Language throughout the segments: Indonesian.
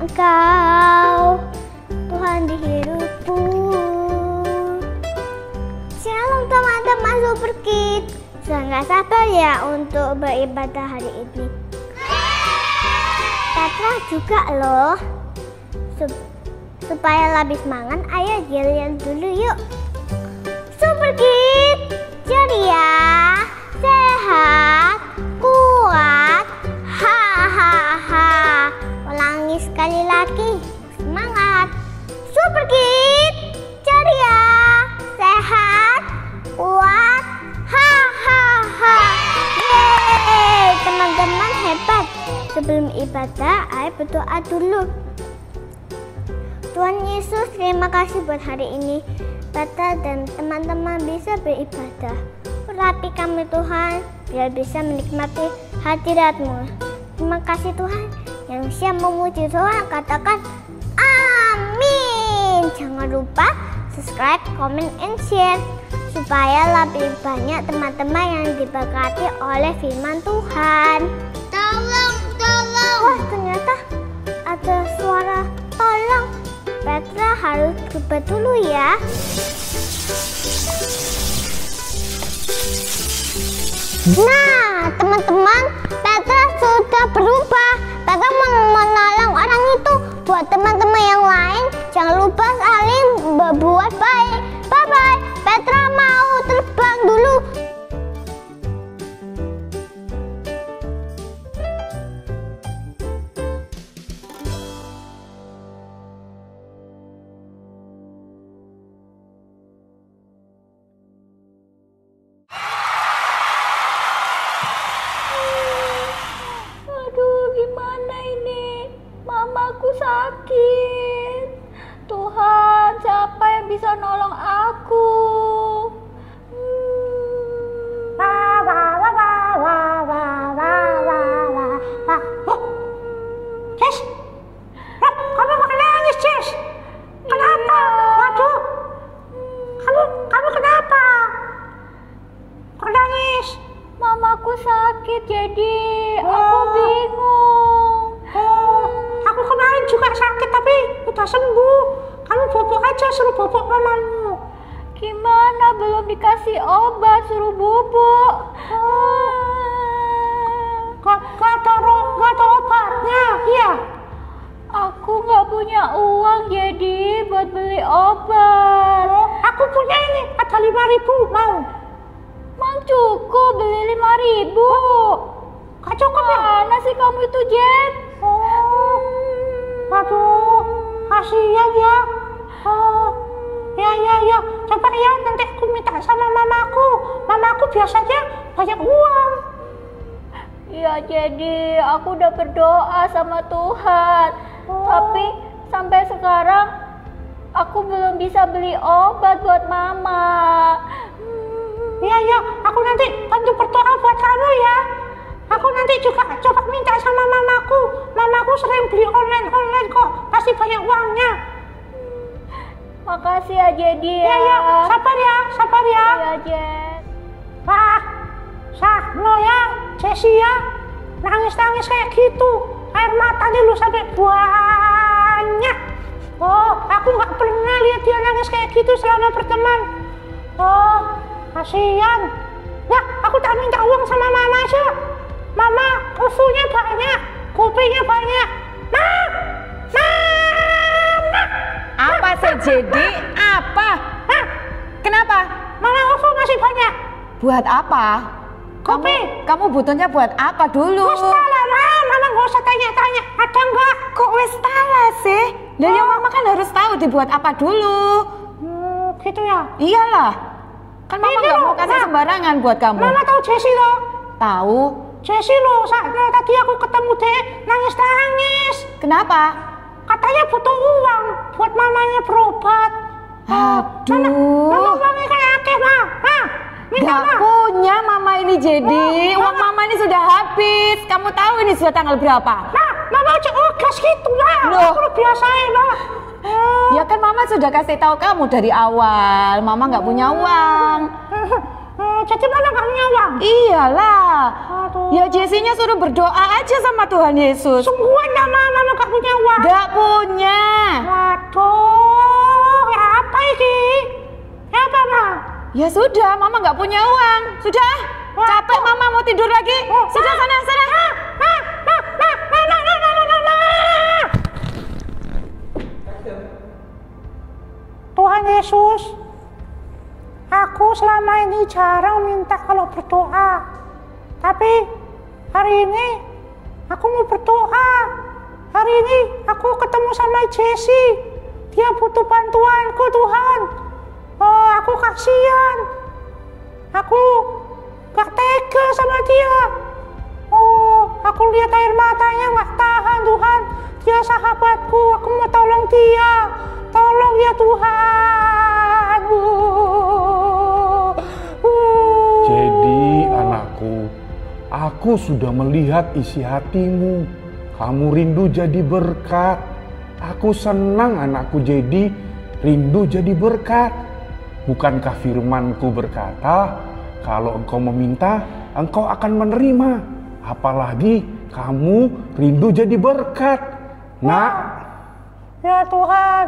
Engkau Tuhan di hidupku. Shalom teman-teman Super Kids. Sudah nggak sabar ya untuk beribadah hari ini. Petra juga loh. Supaya lebih semangat, ayo jalan dulu yuk. Super Kids, ceria, sehat, kuat, hahaha. Ulangi sekali lagi, semangat. Super Kids, ceria, sehat, kuat, hahaha. Yeay, teman-teman hebat. Sebelum ibadah, ayo berdoa dulu. Tuhan Yesus, terima kasih buat hari ini. Petra dan teman-teman bisa beribadah. Urapi kami Tuhan, biar bisa menikmati hadirat-Mu. Terima kasih Tuhan. Yang siap memuji Tuhan, katakan amin. Jangan lupa subscribe, comment, and share. Supaya lebih banyak teman-teman yang diberkati oleh firman Tuhan. Tolong. Wah, ternyata ada suara tolong. Petra harus coba dulu ya. Nah, teman-teman, Petra sudah berubah. Petra menolong orang itu. Buat teman-teman yang lain, jangan lupa saling berbuat baik. Bye-bye. Petra mau terbang dulu. Sakit. Tuhan, siapa yang bisa nolong aku? Jess, kamu makin nangis, Jess. Kenapa? Waduh, kamu kenapa? Kok nangis? Mamaku sakit, jadi aku bingung. Aku kemarin juga sakit tapi udah sembuh. Kamu bobok aja, suruh bobok mamamu. Gimana? Belum dikasih obat, suruh bubuk. Gak ada obatnya, iya. Aku gak punya uang jadi buat beli obat. Aku punya ini, ada 5.000, mau? Mang cukup beli 5.000. Gak cukup ya? Mana sih kamu itu, Jen? Waduh, kasihan ya. Ya. Coba ya, nanti aku minta sama mamaku. Mamaku biasanya banyak uang. Iya, jadi aku udah berdoa sama Tuhan. Tapi sampai sekarang aku belum bisa beli obat buat mama. Iya, aku nanti bantu berdoa buat kamu ya. Aku nanti juga coba minta sama mamaku. Mamaku sering beli online kok, pasti banyak uangnya. Makasih ya, Jadi ya. Iya, sabar ya. Iya, Jen. Wah, Sahno ya, Jessie ya, nangis kayak gitu. Air matanya lu sampai banyak. Oh, aku nggak pernah lihat dia nangis kayak gitu selama berteman. Oh, kasihan. Ya, aku tak minta uang sama mama aja. Mama, ufunya banyak, kopinya banyak. Mama. Apa sih, Jadi? Apa? Kenapa? Mama, ufu masih banyak. Buat apa? Kopi. Kamu butuhnya buat apa dulu? Wes salah, Mama nggak usah tanya-tanya. Ada nggak? Kok wes salah sih? Ya Mama kan harus tahu dibuat apa dulu. Gitu ya? Iyalah. Kan Mama nggak mau kasih sembarangan buat kamu. Mama tahu Jessie loh. Tahu? Jessie loh, tadi aku ketemu deh, nangis. Kenapa? Katanya butuh uang buat mamanya berobat. Aduh. Mama uangnya kayak akeh, Ma. Gak punya Mama ini, Jadi. Uang Mama ini sudah habis. Kamu tahu ini sudah tanggal berapa? Mama aja gas gitu lah. Loh. Aku biasain lah. Ya kan Mama sudah kasih tahu kamu dari awal. Mama nggak punya uang. Jadi Mama nggak punya uang? Iyalah. Aduh. Ya Jessinya suruh berdoa aja sama Tuhan Yesus. Sungguhan ya Mama nggak punya uang? Nggak Ya sudah, Mama nggak punya uang. Sudah, capek Mama mau tidur lagi. Sudah sana. Tuhan Yesus, aku selama ini jarang minta kalau berdoa. Tapi hari ini aku mau berdoa. Hari ini aku ketemu sama Jessie. Dia butuh bantuanku, Tuhan. Oh, aku kasihan. Aku gak tega sama dia. Oh, aku lihat air matanya gak tahan, Tuhan. Dia sahabatku, aku mau tolong dia. Tolong ya Tuhan. Jadi anakku, aku sudah melihat isi hatimu. Kamu rindu jadi berkat. Aku senang anakku jadi rindu jadi berkat. Bukankah firmanku berkata, kalau engkau meminta, engkau akan menerima. Apalagi kamu rindu jadi berkat. Nak, Ya Tuhan.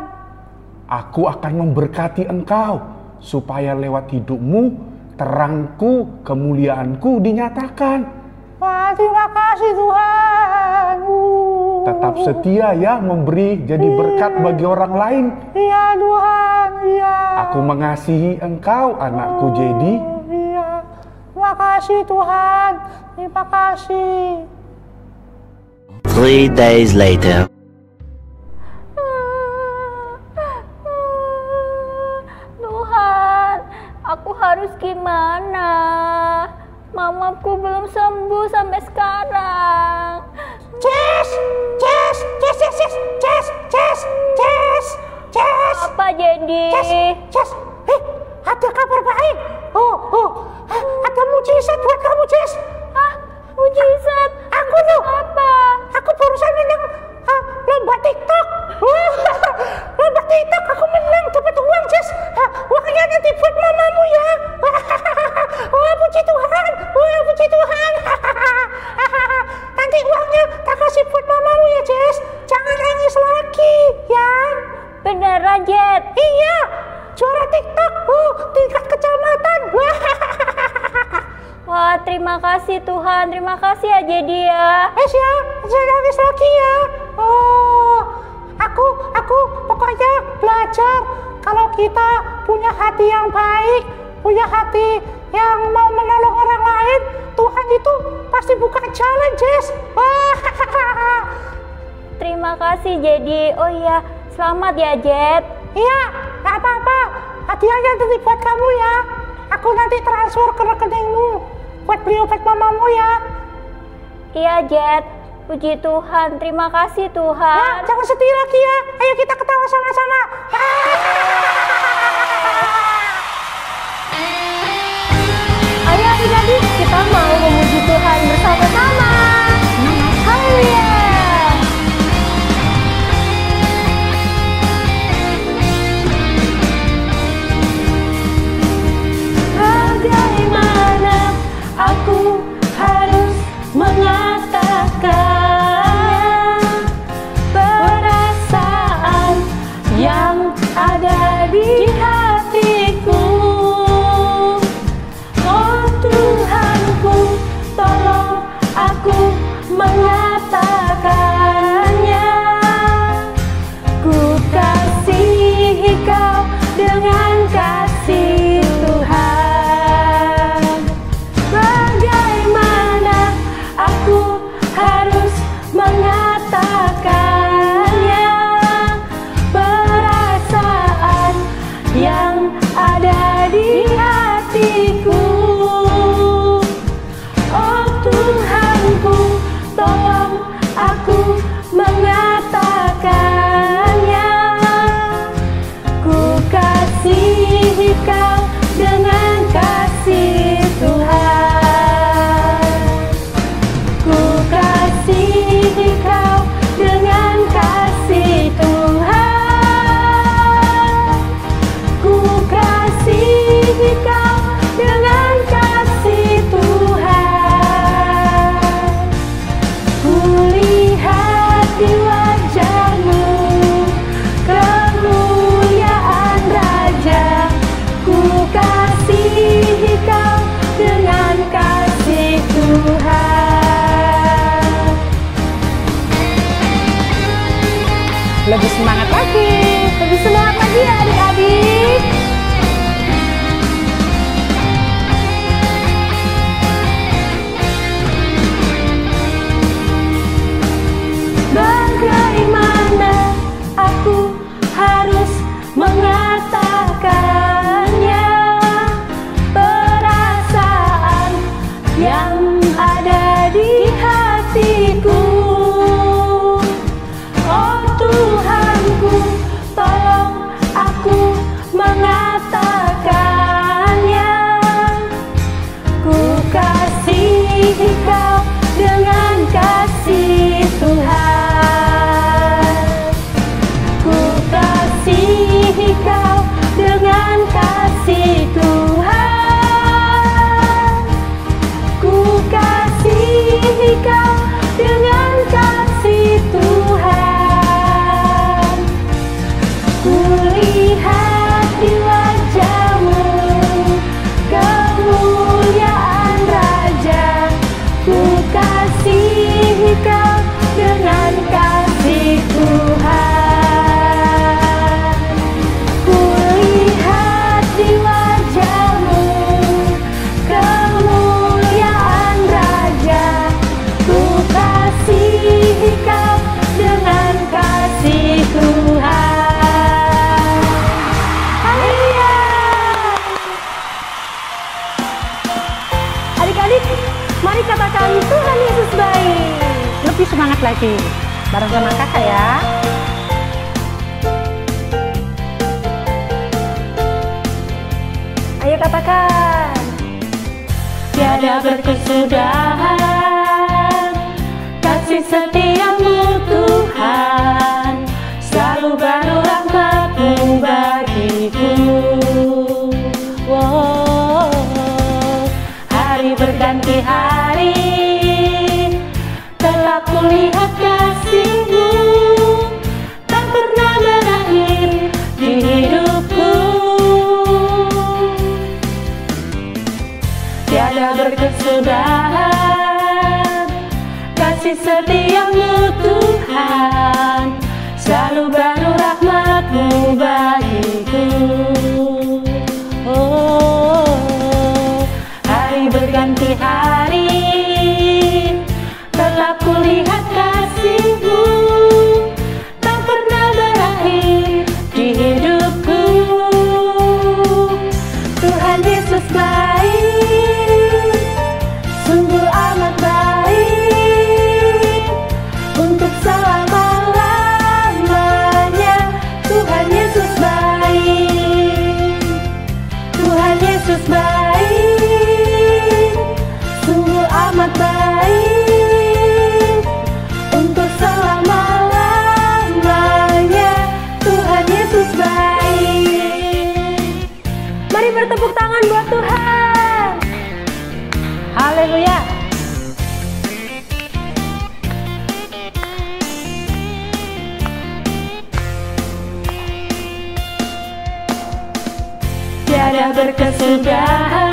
aku akan memberkati engkau, supaya lewat hidupmu, terangku, kemuliaanku dinyatakan. Wah, terima kasih Tuhan. Tetap setia ya memberi jadi berkat bagi orang lain. Iya Tuhan, iya. Aku mengasihi engkau, anakku Jadi. Iya. Terima kasih Tuhan. Terima kasih. 3 days later. Tuhan, aku harus gimana? Mamaku belum sembuh sampai sekarang. Jess. Apa jadi? Jess. Ada kabar baik. Ada mujizat buat kamu, Jess. Hah? Mujizat? Aku tuh. Apa? Aku barusan menang lomba TikTok. Lomba TikTok aku menang, dapat uang, Jess. Uangnya nanti buat mamamu ya. Wah, puji Tuhan. Nanti uangnya tak kasih buat mamamu ya, Jess. Jangan nangis lagi, ya. Beneran, Jet? Iya, juara TikTok. Tingkat kecamatan. Wah, terima kasih Tuhan. Terima kasih ya Jadi ya. Ya, jangan nangis lagi ya. Aku pokoknya belajar kalau kita punya hati yang baik, punya hati yang mau menolong orang lain, Tuhan itu pasti buka jalan, Jess. Terima kasih Jadi. Oh iya, selamat ya Jet. Iya, gak apa-apa. Hadiahnya nanti buat kamu ya. Aku nanti transfer ke rekeningmu buat beli obat mamamu ya. Iya Jet. Puji Tuhan. Terima kasih Tuhan. Jangan sedih lagi ya. Ayo kita ketawa sama-sama. Ayo adik-adik, kita mau memuji Tuhan bersama-sama. Haleluya. Bagaimana aku harus mengatakan perasaan yang ada di Lebih semangat lagi. Lebih semangat lagi ya adik-adik. Bagaimana aku harus mengatakannya, perasaan yang ada di hatiku. Oh Tuhanku, tolong aku mengatakannya. Ku kasihi Kau dengan kasih Tuhan. Ku kasihi Kau dengan kasih Tuhan. Ku kasihi Kau dengan kasih Tuhan. Ku lihat di wajah-Mu kemuliaan Raja. Ku kasihi Kau dengan kasih Tuhan. Ku lihat di wajah-Mu kemuliaan Raja. Ku kasihi Kau dengan kasih Tuhan. Haleluya. Adik-adik, mari katakan Tuhan Yesus baik. Lebih semangat lagi. Bareng sama kakak ya. Ayo katakan. Tiada berkesudahan kasih setia-Mu Tuhan, selalu baru rahmat-Mu bagiku. Wow, hari berganti hari, telah kulihat kasih-Mu, tak pernah berakhir di hidupku. Tiada berkesudahan kasih setia-Mu Tuhan, selalu baru rahmat-Mu bagiku. Oh, hari berganti hari, telah kulihat kasih-Mu, tak pernah berakhir di hidupku. Tuhan Yesus baik, sungguh amat baik, untuk selama-lamanya. Tuhan Yesus baik, Tuhan Yesus baik, sungguh amat baik, untuk selama-lamanya. Tuhan Yesus baik. Mari bertepuk tangan buat Tuhan. Haleluya. Tiada berkesudahan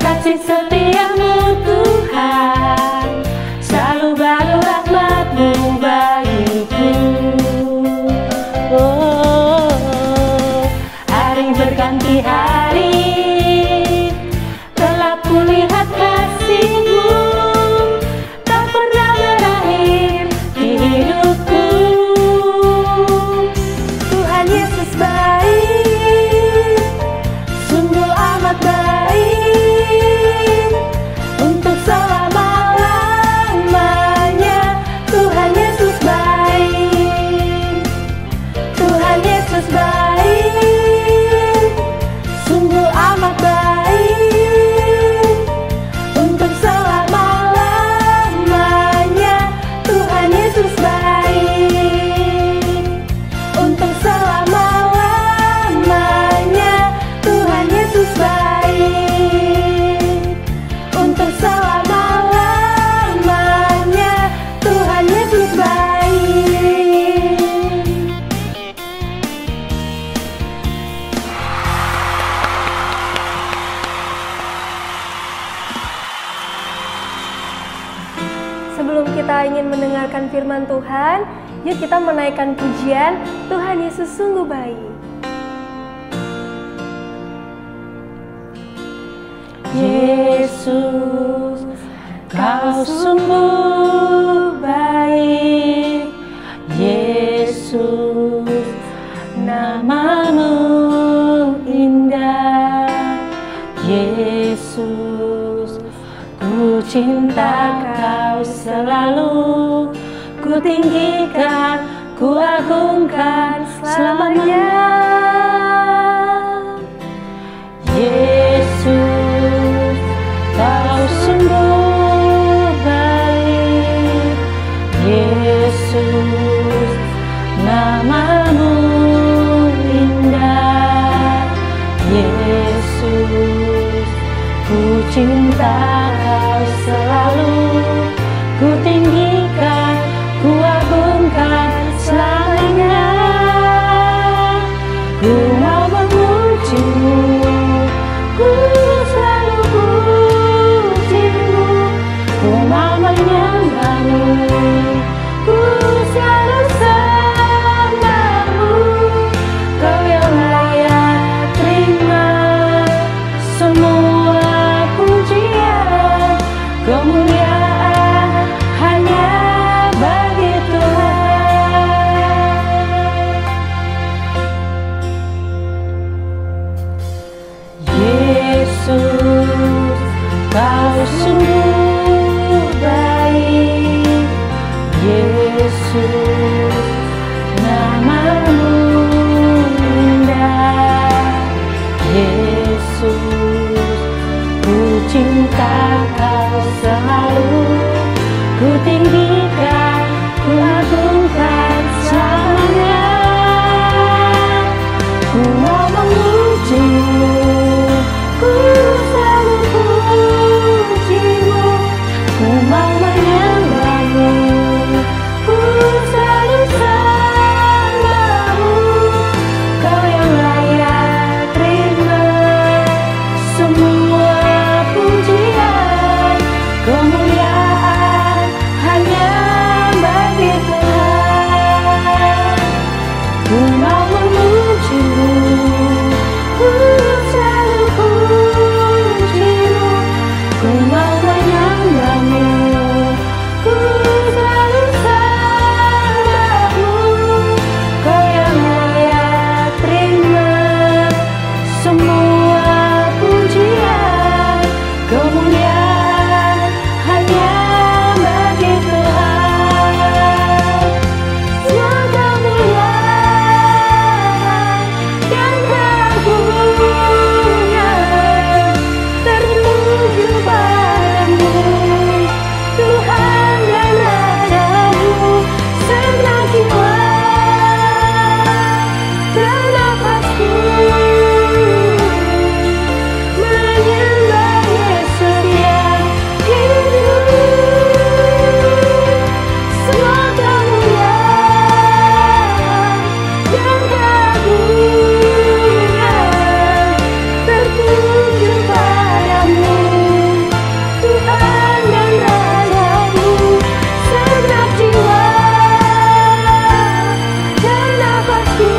kasih setia-Mu Tuhan, selalu baru rahmat-Mu bagiku. Oh, hari berganti hari, telah kulihat kasih-Mu, tak pernah berakhir di hidupku. Tuhan Yesus baik, sungguh amat baik, untuk selama-lamanya. Tuhan Yesus baik, Tuhan Yesus baik, sungguh amat baik, untuk selama-lamanya. Tuhan Yesus baik, untuk selama-lamanya. Tuhan Yesus baik, untuk selama-lamanya. Tuhan Yesus baik. Sebelum kita ingin mendengarkan firman Tuhan, Yuk kita menaikkan pujian, Tuhan Yesus sungguh baik. Yesus, Kau sungguh baik. Yesus, nama-Mu indah. Yesus, ku cinta Kau selalu, ku tinggikan, ku agungkan selamanya. Yesus, Kau sungguh baik. Yesus, nama-Mu indah. Yesus, ku cinta Kau selalu, ku tinggikan, ku agungkan selamanya. Ku mau memuji-Mu, ku selalu puji-Mu. Ku mau menyembah-Mu, ku selalu sembah-Mu. Kau yang layak terima semua pujian, kemuliaan hanya bagi Tuhan. Yesus, Kau sungguh baik. Yesus, nama-Mu indah. Yesus, ku cinta Kau selalu, ku tinggikan, ku agungkan selamanya. Ku mau memuji-Mu, ku selalu puji-Mu. Ku mau menyembah-Mu, ku selalu sembah-Mu. Kau yang layak terima semua pujian, kemuliaan hanya bagi Tuhan. Ku mau memuji-Mu, ku selalu puji-Mu. Ku mau menyembah-Mu, ku selalu sembah-Mu. Kau yang layak terima semua pujian, kemuliaan hanya bagi Tuhan. Semua kemuliaan dan keagungan tertuju padamu, Tuhan dan Raja-Mu. Segenap jiwa dan nafasku menyembah Yesus yang hidup. Semua kemuliaan dan keagungan tertuju padamu, Tuhan dan Raja-Mu. Segenap jiwa dan nafasku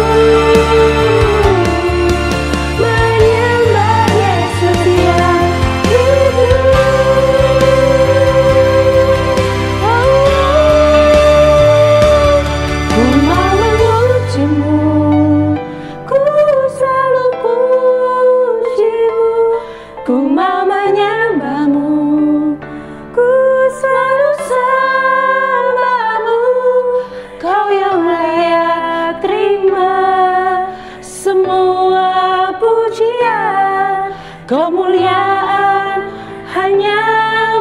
menyembah Yesus yang hidup. Ku mau memuji-Mu, ku selalu puji-Mu. Ku mau menyembah-Mu, ku selalu sembah-Mu. Kau yang layak terima semua pujian, kemuliaan hanya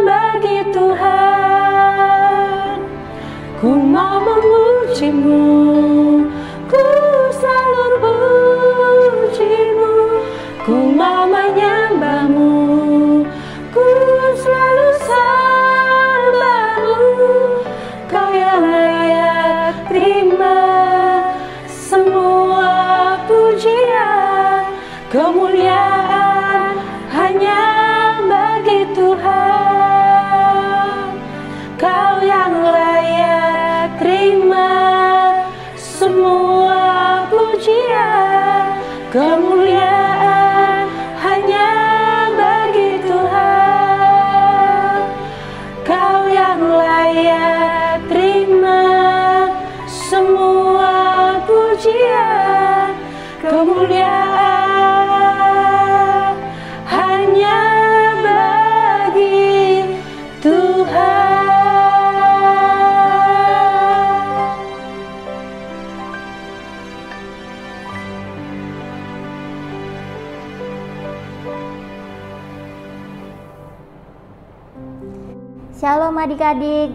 bagi Tuhan. Ku mau memuji-Mu, ku selalu puji-Mu. Ku mau menyembah-Mu, ku selalu sembah-Mu. Kau yang layak terima semua pujian, kemuliaan hanya bagi Tuhan. Kau yang layak terima Kemuliaan hanya bagi Tuhan. Kau yang layak terima semua pujian. Kemuliaan hanya bagi Tuhan. Shalom adik-adik.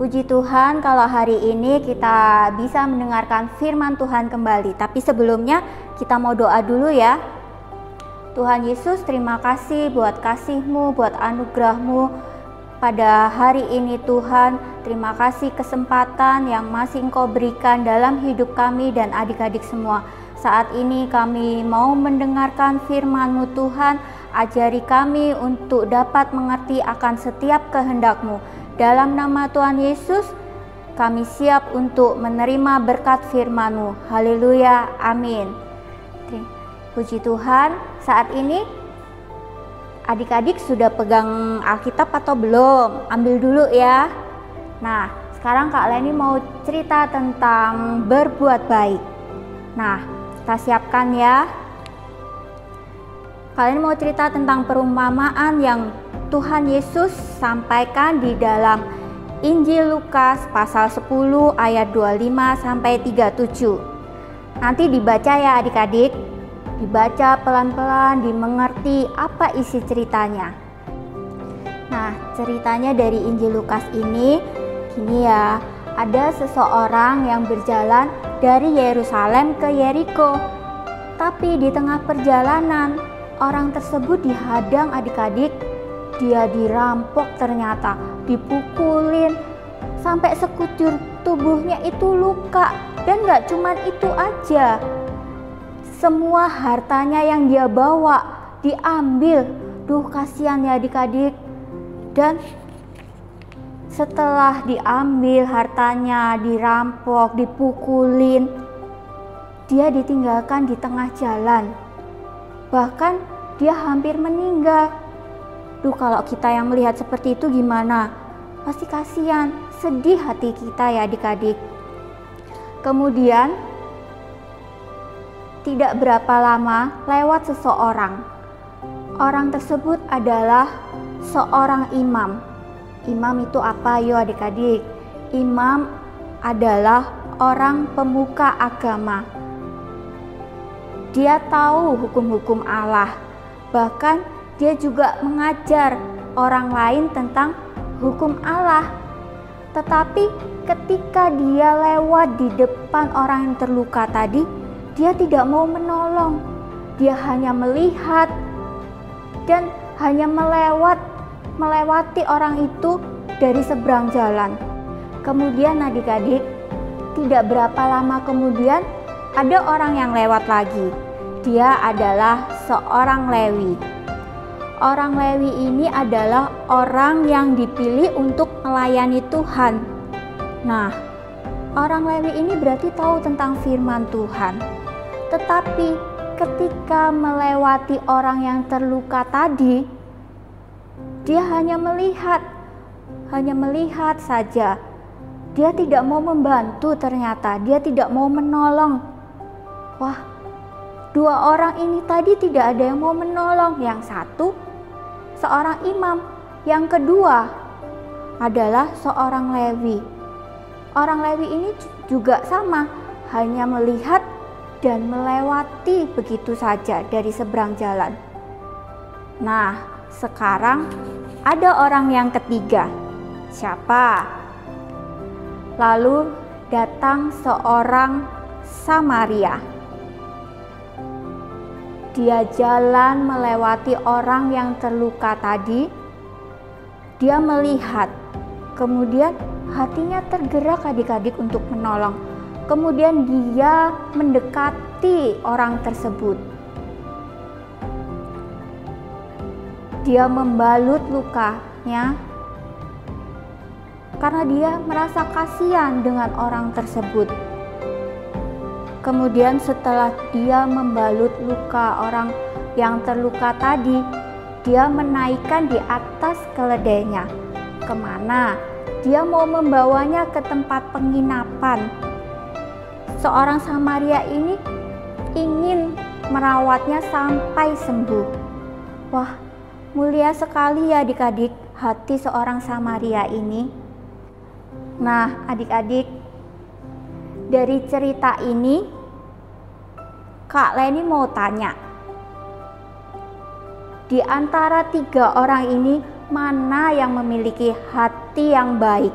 Puji Tuhan kalau hari ini kita bisa mendengarkan firman Tuhan kembali. Tapi sebelumnya kita mau doa dulu ya. Tuhan Yesus, terima kasih buat kasih-Mu, buat anugerah-Mu pada hari ini Tuhan. Terima kasih kesempatan yang masih Engkau berikan dalam hidup kami dan adik-adik semua. Saat ini kami mau mendengarkan firman-Mu Tuhan. Ajari kami untuk dapat mengerti akan setiap kehendak-Mu. Dalam nama Tuhan Yesus, kami siap untuk menerima berkat firman-Mu. Haleluya, amin. Puji Tuhan, saat ini adik-adik sudah pegang Alkitab atau belum? Ambil dulu ya. Nah, sekarang Kak Leni mau cerita tentang berbuat baik. Nah, kita siapkan ya. Kalian mau cerita tentang perumpamaan yang Tuhan Yesus sampaikan di dalam Injil Lukas pasal 10 ayat 25 sampai 37. Nanti dibaca ya adik-adik. Dibaca pelan-pelan, dimengerti apa isi ceritanya. Nah, ceritanya dari Injil Lukas ini gini ya. Ada seseorang yang berjalan dari Yerusalem ke Yeriko. Tapi di tengah perjalanan, orang tersebut dihadang adik-adik. Dia dirampok ternyata, dipukulin, sampai sekujur tubuhnya itu luka. Dan gak cuman itu aja, semua hartanya yang dia bawa diambil. Duh, kasihan ya adik-adik. Dan setelah diambil hartanya, dirampok, dipukulin, dia ditinggalkan di tengah jalan. Bahkan dia hampir meninggal. Duh, kalau kita yang melihat seperti itu gimana? Pasti kasihan, sedih hati kita ya adik-adik. Kemudian tidak berapa lama lewat seseorang. Orang tersebut adalah seorang imam. Imam itu apa yuk adik-adik? Imam adalah orang pemuka agama. Dia tahu hukum-hukum Allah. Bahkan dia juga mengajar orang lain tentang hukum Allah. Tetapi ketika dia lewat di depan orang yang terluka tadi, dia tidak mau menolong. Dia hanya melihat dan hanya melewati orang itu dari seberang jalan. Kemudian adik-adik, tidak berapa lama kemudian ada orang yang lewat lagi. Dia adalah seorang Lewi. Orang Lewi ini adalah orang yang dipilih untuk melayani Tuhan. Nah, orang Lewi ini berarti tahu tentang firman Tuhan. Tetapi ketika melewati orang yang terluka tadi, dia hanya melihat saja. Dia tidak mau membantu ternyata, dia tidak mau menolong. Wah, dua orang ini tadi tidak ada yang mau menolong. Yang satu seorang imam, yang kedua adalah seorang Lewi. Orang Lewi ini juga sama, hanya melihat dan melewati begitu saja dari seberang jalan. Nah, sekarang ada orang yang ketiga. Siapa? Lalu datang seorang Samaria. Dia jalan melewati orang yang terluka tadi. Dia melihat, kemudian hatinya tergerak adik-adik untuk menolong. Kemudian dia mendekati orang tersebut. Dia membalut lukanya karena dia merasa kasihan dengan orang tersebut. Kemudian setelah dia membalut luka orang yang terluka tadi, dia menaikkan di atas keledainya. Kemana? Dia mau membawanya ke tempat penginapan. Seorang Samaria ini ingin merawatnya sampai sembuh. Wah, mulia sekali ya adik-adik hati seorang Samaria ini. Nah, adik-adik, dari cerita ini Kak Leni mau tanya, di antara 3 orang ini mana yang memiliki hati yang baik?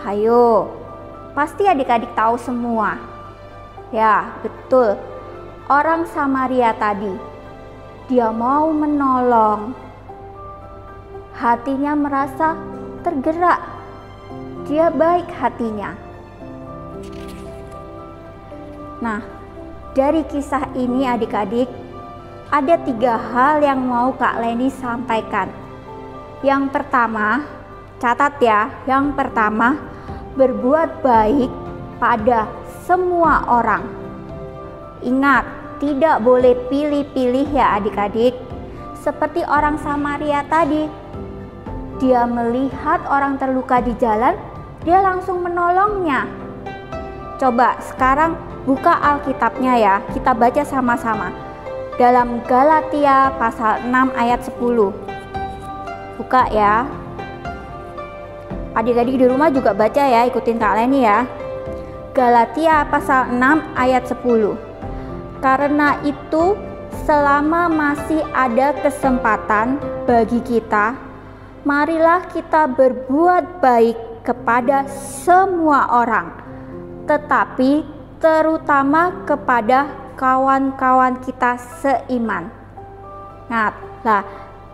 Hayo, pasti adik-adik tahu semua. Ya, betul. Orang Samaria tadi, dia mau menolong. Hatinya merasa tergerak. Dia baik hatinya. Nah, dari kisah ini adik-adik, ada 3 hal yang mau Kak Leni sampaikan. Yang pertama, catat ya, yang pertama, berbuat baik pada semua orang. Ingat, tidak boleh pilih-pilih ya adik-adik. Seperti orang Samaria tadi, dia melihat orang terluka di jalan, dia langsung menolongnya. Coba sekarang buka Alkitabnya ya, kita baca sama-sama. Dalam Galatia pasal 6 ayat 10. Buka ya. Adik-adik di rumah juga baca ya, ikutin Kak Leni ya. Galatia pasal 6 ayat 10. Karena itu, selama masih ada kesempatan bagi kita, marilah kita berbuat baik kepada semua orang, tetapi terutama kepada kawan-kawan kita seiman. Nah,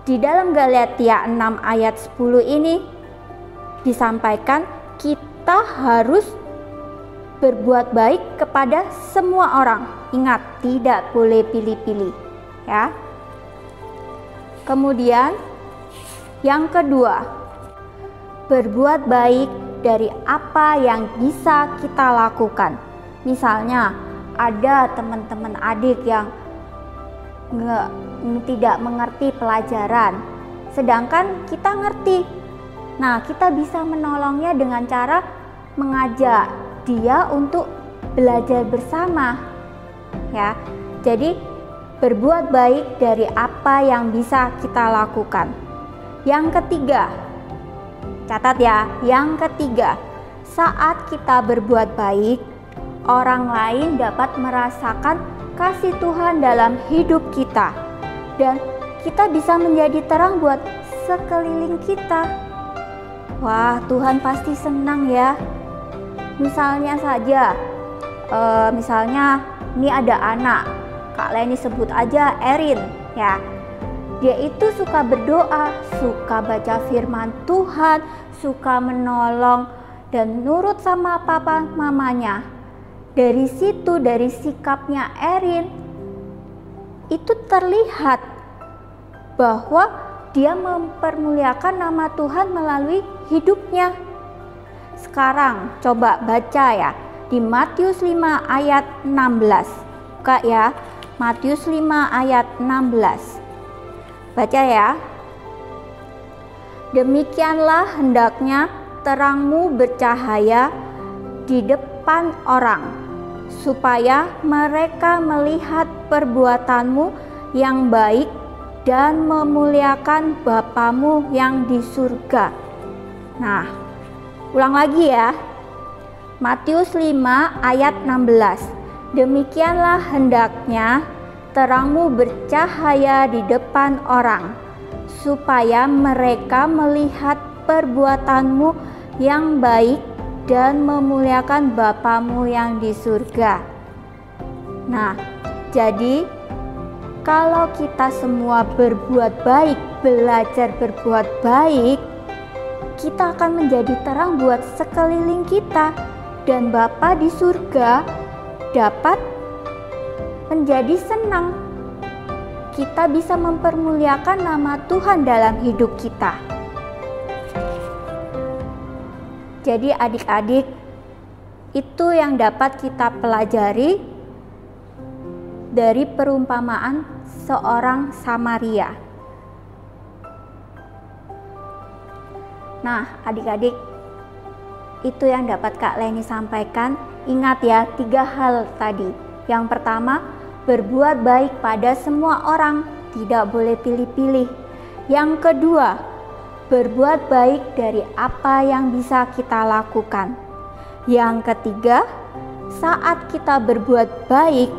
di dalam Galatia 6 ayat 10 ini disampaikan kita harus berbuat baik kepada semua orang. Ingat, tidak boleh pilih-pilih ya. Kemudian yang kedua, berbuat baik dari apa yang bisa kita lakukan. Misalnya ada teman-teman adik yang tidak mengerti pelajaran, sedangkan kita ngerti. Nah, kita bisa menolongnya dengan cara mengajak dia untuk belajar bersama ya. Jadi berbuat baik dari apa yang bisa kita lakukan. Yang ketiga, catat ya, yang ketiga, saat kita berbuat baik, orang lain dapat merasakan kasih Tuhan dalam hidup kita, dan kita bisa menjadi terang buat sekeliling kita. Wah, Tuhan pasti senang ya. Misalnya saja, misalnya ini ada anak, Kak Leni sebut aja Erin ya. Dia itu suka berdoa, suka baca firman Tuhan, suka menolong dan nurut sama papa mamanya. Dari situ, dari sikapnya Erin, itu terlihat bahwa dia mempermuliakan nama Tuhan melalui hidupnya. Sekarang coba baca ya di Matius 5 ayat 16. Buka ya, Matius 5 ayat 16. Baca ya. Demikianlah hendaknya terangmu bercahaya di depan orang, supaya mereka melihat perbuatanmu yang baik dan memuliakan Bapamu yang di surga. Nah, ulang lagi ya. Matius 5 ayat 16. Demikianlah hendaknya terangmu bercahaya di depan orang, supaya mereka melihat perbuatanmu yang baik dan memuliakan Bapamu yang di surga. Nah, jadi kalau kita semua berbuat baik, belajar berbuat baik, kita akan menjadi terang buat sekeliling kita, dan Bapa di surga dapat menjadi senang. Kita bisa mempermuliakan nama Tuhan dalam hidup kita. Jadi adik-adik, itu yang dapat kita pelajari dari perumpamaan seorang Samaria. Nah, adik-adik, itu yang dapat Kak Leni sampaikan. Ingat ya, 3 hal tadi. Yang pertama, berbuat baik pada semua orang, tidak boleh pilih-pilih. Yang kedua, berbuat baik dari apa yang bisa kita lakukan. Yang ketiga, saat kita berbuat baik,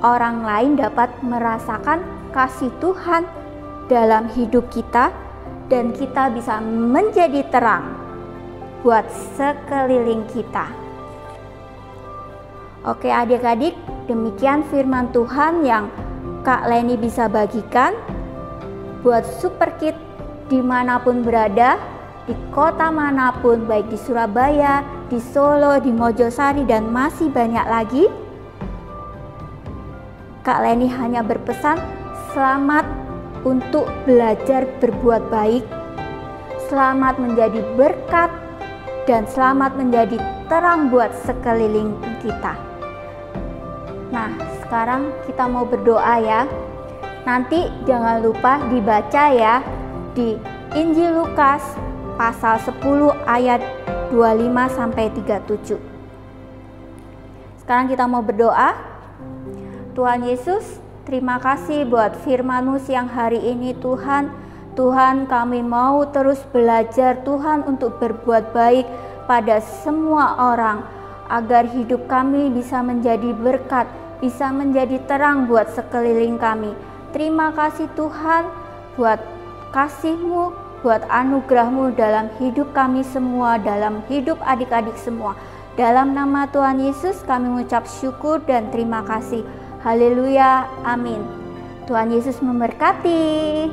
orang lain dapat merasakan kasih Tuhan dalam hidup kita, dan kita bisa menjadi terang buat sekeliling kita. Oke adik-adik, demikian firman Tuhan yang Kak Leni bisa bagikan buat Super Kid dimanapun berada, di kota manapun, baik di Surabaya, di Solo, di Mojosari, dan masih banyak lagi. Kak Leni hanya berpesan, selamat untuk belajar berbuat baik, selamat menjadi berkat, dan selamat menjadi terang buat sekeliling kita. Nah, sekarang kita mau berdoa ya. Nanti jangan lupa dibaca ya di Injil Lukas pasal 10 ayat 25-37. Sekarang kita mau berdoa. Tuhan Yesus, terima kasih buat firman-Mu siang hari ini Tuhan. Tuhan, kami mau terus belajar Tuhan untuk berbuat baik pada semua orang, agar hidup kami bisa menjadi berkat, bisa menjadi terang buat sekeliling kami. Terima kasih Tuhan buat kasih-Mu, buat anugerah-Mu dalam hidup kami semua, dalam hidup adik-adik semua. Dalam nama Tuhan Yesus kami mengucap syukur dan terima kasih. Haleluya, amin. Tuhan Yesus memberkati.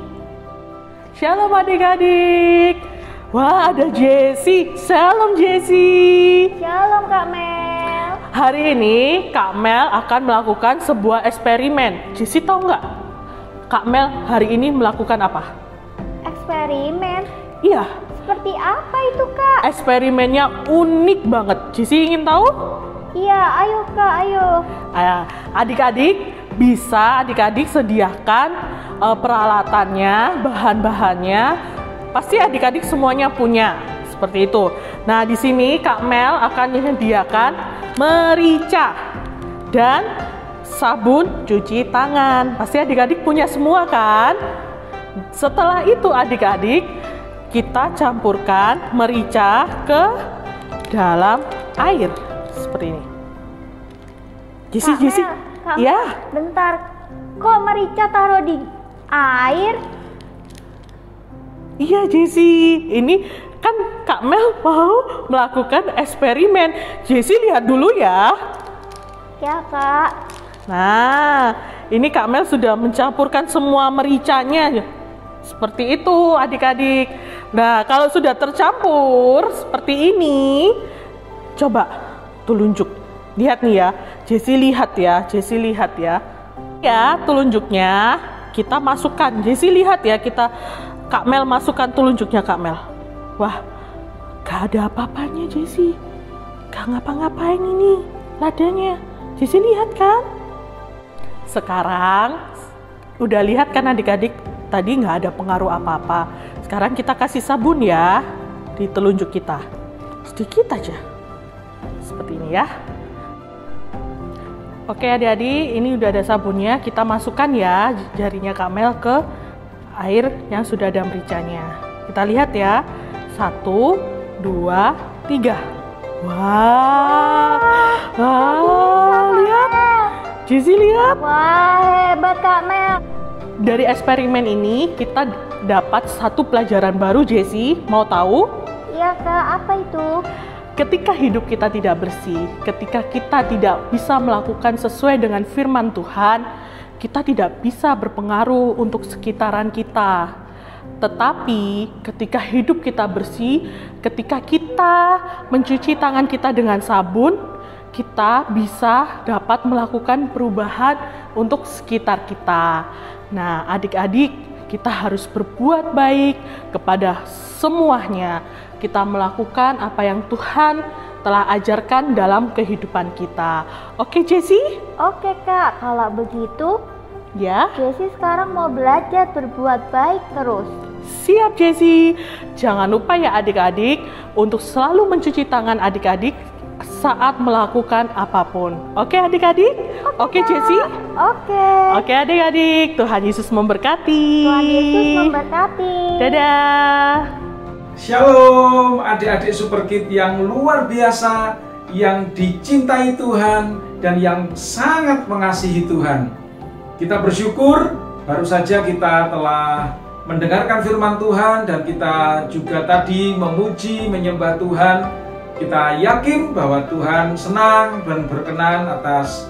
Shalom adik-adik. Wah, ada Jessie. Shalom Jessie. Shalom Kak Mel. Hari ini Kak Mel akan melakukan sebuah eksperimen. Jessie tahu nggak? Kak Mel hari ini melakukan apa? Eksperimen? Iya. Seperti apa itu Kak? Eksperimennya unik banget. Jessie ingin tahu? Iya, ayo Kak, ayo. Adik-adik bisa sediakan peralatannya, bahan-bahannya. Pasti adik-adik semuanya punya seperti itu. Nah, di sini Kak Mel akan menyediakan merica dan sabun cuci tangan. Pasti adik-adik punya semua kan? Setelah itu adik-adik, kita campurkan merica ke dalam air seperti ini. Jessie, ya. Bentar, kok merica taruh di air? Iya Jessie, ini kan Kak Mel mau melakukan eksperimen. Jessie lihat dulu ya. Ya Kak. Nah, ini Kak Mel sudah mencampurkan semua mericanya. Seperti itu adik-adik. Nah, kalau sudah tercampur seperti ini, coba telunjuk. Lihat nih ya, Jessie lihat ya. Ya, telunjuknya kita masukkan. Jessie lihat ya, Kak Mel masukkan telunjuknya Kak Mel. Wah, gak ada apa-apanya Jessie. Gak ngapa-ngapain ini ladanya. Jessie lihat kan? Sekarang udah lihat kan adik-adik, tadi gak ada pengaruh apa-apa. Sekarang kita kasih sabun ya di telunjuk kita. Sedikit aja. Seperti ini ya. Oke adik-adik, ini udah ada sabunnya. Kita masukkan ya jarinya Kak Mel ke air yang sudah ada mericanya. Kita lihat ya. 1, 2, 3. Wah, lihat. Jessie lihat. Wah, hebat Kak Mel. Dari eksperimen ini kita dapat satu pelajaran baru Jessie. Mau tahu? Iya Kak, apa itu? Ketika hidup kita tidak bersih, ketika kita tidak bisa melakukan sesuai dengan firman Tuhan, kita tidak bisa berpengaruh untuk sekitaran kita. Tetapi ketika hidup kita bersih, ketika kita mencuci tangan kita dengan sabun, kita bisa dapat melakukan perubahan untuk sekitar kita. Nah, adik-adik, kita harus berbuat baik kepada semuanya. Kita melakukan apa yang Tuhan telah ajarkan dalam kehidupan kita. Oke, Jessie? Oke Kak, kalau begitu Ya. Jessie sekarang mau belajar berbuat baik terus. Siap, Jessie. Jangan lupa ya adik-adik untuk selalu mencuci tangan adik-adik saat melakukan apapun. Oke adik-adik? Oke, Jessie? Oke. Oke adik-adik, Tuhan Yesus memberkati. Tuhan Yesus memberkati. Dadah. Shalom adik-adik Super Kid yang luar biasa, yang dicintai Tuhan dan yang sangat mengasihi Tuhan. Kita bersyukur baru saja kita telah mendengarkan firman Tuhan dan kita juga tadi memuji menyembah Tuhan. Kita yakin bahwa Tuhan senang dan berkenan atas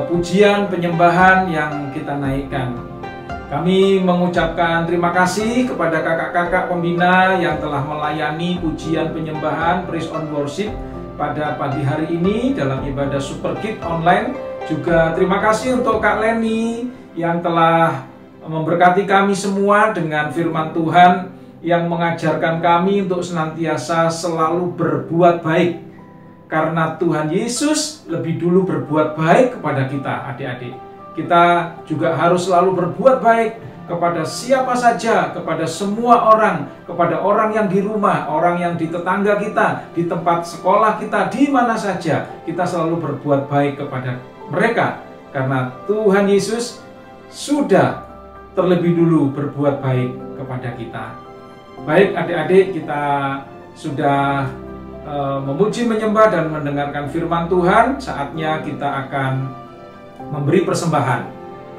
pujian penyembahan yang kita naikkan. Kami mengucapkan terima kasih kepada kakak-kakak pembina yang telah melayani pujian penyembahan Praise on Worship pada pagi hari ini dalam ibadah Super Kid online. Juga terima kasih untuk Kak Leni yang telah memberkati kami semua dengan firman Tuhan yang mengajarkan kami untuk senantiasa selalu berbuat baik. Karena Tuhan Yesus lebih dulu berbuat baik kepada kita, adik-adik. Kita juga harus selalu berbuat baik kepada siapa saja, kepada semua orang, kepada orang yang di rumah, orang yang di tetangga kita, di tempat sekolah kita, di mana saja. Kita selalu berbuat baik kepada mereka. Karena Tuhan Yesus sudah terlebih dulu berbuat baik kepada kita. Baik adik-adik, kita sudah memuji, menyembah, dan mendengarkan firman Tuhan. Saatnya kita akan memberi persembahan.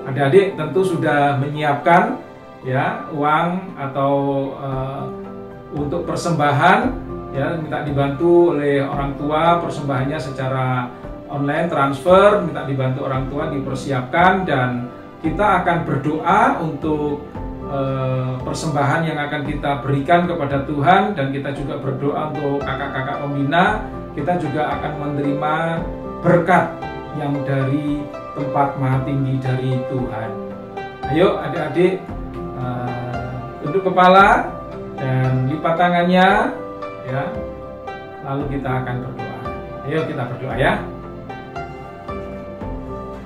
Adik-adik tentu sudah menyiapkan ya uang atau untuk persembahan, ya, minta dibantu oleh orang tua persembahannya secara online transfer, minta dibantu orang tua dipersiapkan, dan kita akan berdoa untuk persembahan yang akan kita berikan kepada Tuhan, dan kita juga berdoa untuk kakak-kakak pembina. Kita juga akan menerima berkat yang dari tempat maha tinggi dari Tuhan. Ayo adik-adik tunduk kepala dan lipat tangannya, ya. Lalu kita akan berdoa. Ayo kita berdoa ya.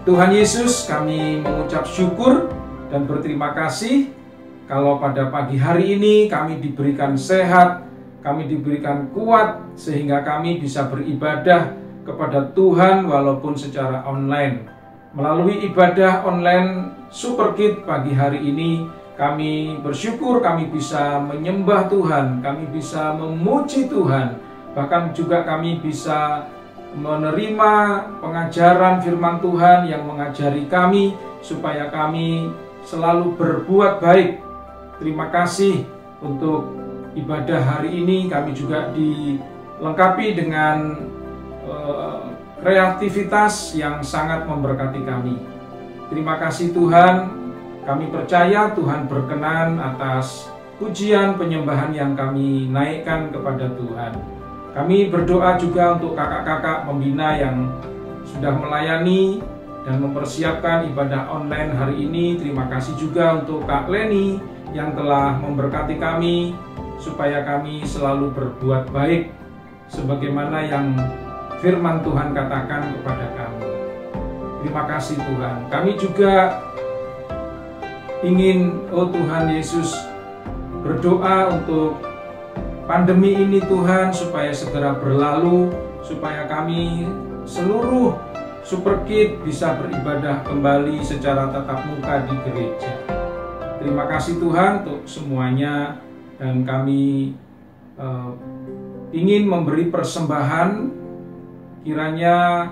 Tuhan Yesus, kami mengucap syukur dan berterima kasih kalau pada pagi hari ini kami diberikan sehat, kami diberikan kuat, sehingga kami bisa beribadah kepada Tuhan walaupun secara online. Melalui ibadah online Super Kid pagi hari ini, kami bersyukur kami bisa menyembah Tuhan, kami bisa memuji Tuhan, bahkan juga kami bisa menerima pengajaran firman Tuhan yang mengajari kami supaya kami selalu berbuat baik. Terima kasih untuk ibadah hari ini. Kami juga dilengkapi dengan kreativitas yang sangat memberkati kami. Terima kasih Tuhan. Kami percaya Tuhan berkenan atas pujian penyembahan yang kami naikkan kepada Tuhan. Kami berdoa juga untuk kakak-kakak pembina yang sudah melayani dan mempersiapkan ibadah online hari ini. Terima kasih juga untuk Kak Leni yang telah memberkati kami supaya kami selalu berbuat baik sebagaimana yang firman Tuhan katakan kepada kami. Terima kasih Tuhan. Kami juga ingin, oh Tuhan Yesus, berdoa untuk pandemi ini Tuhan supaya segera berlalu, supaya kami seluruh Super Kid bisa beribadah kembali secara tatap muka di gereja. Terima kasih Tuhan untuk semuanya, dan kami ingin memberi persembahan. Kiranya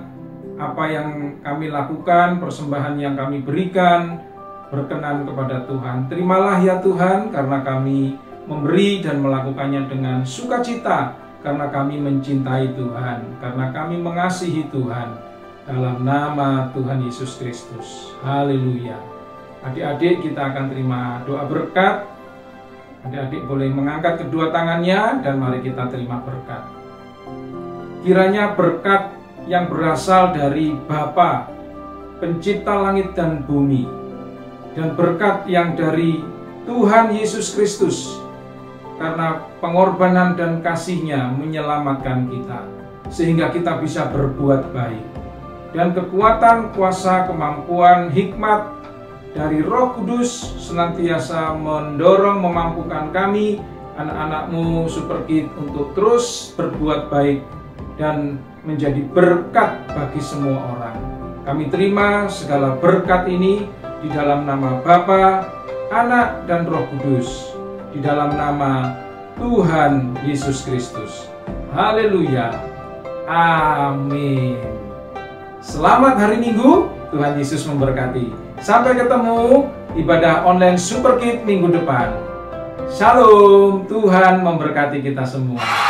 apa yang kami lakukan, persembahan yang kami berikan berkenan kepada Tuhan. Terimalah ya Tuhan, karena kami memberi dan melakukannya dengan sukacita, karena kami mencintai Tuhan, karena kami mengasihi Tuhan. Dalam nama Tuhan Yesus Kristus. Haleluya. Adik-adik, kita akan terima doa berkat. Adik-adik boleh mengangkat kedua tangannya dan mari kita terima berkat. Kiranya berkat yang berasal dari Bapa, Pencipta langit dan bumi, dan berkat yang dari Tuhan Yesus Kristus, karena pengorbanan dan kasih-Nya menyelamatkan kita. sehingga kita bisa berbuat baik. Dan kekuatan, kuasa, kemampuan, hikmat dari Roh Kudus senantiasa mendorong, memampukan kami, anak-anak-Mu Super Kids, untuk terus berbuat baik dan menjadi berkat bagi semua orang. Kami terima segala berkat ini di dalam nama Bapa, Anak, dan Roh Kudus, di dalam nama Tuhan Yesus Kristus. Haleluya. Amin. Selamat hari Minggu, Tuhan Yesus memberkati. Sampai ketemu ibadah online Super Kids minggu depan. Shalom, Tuhan memberkati kita semua.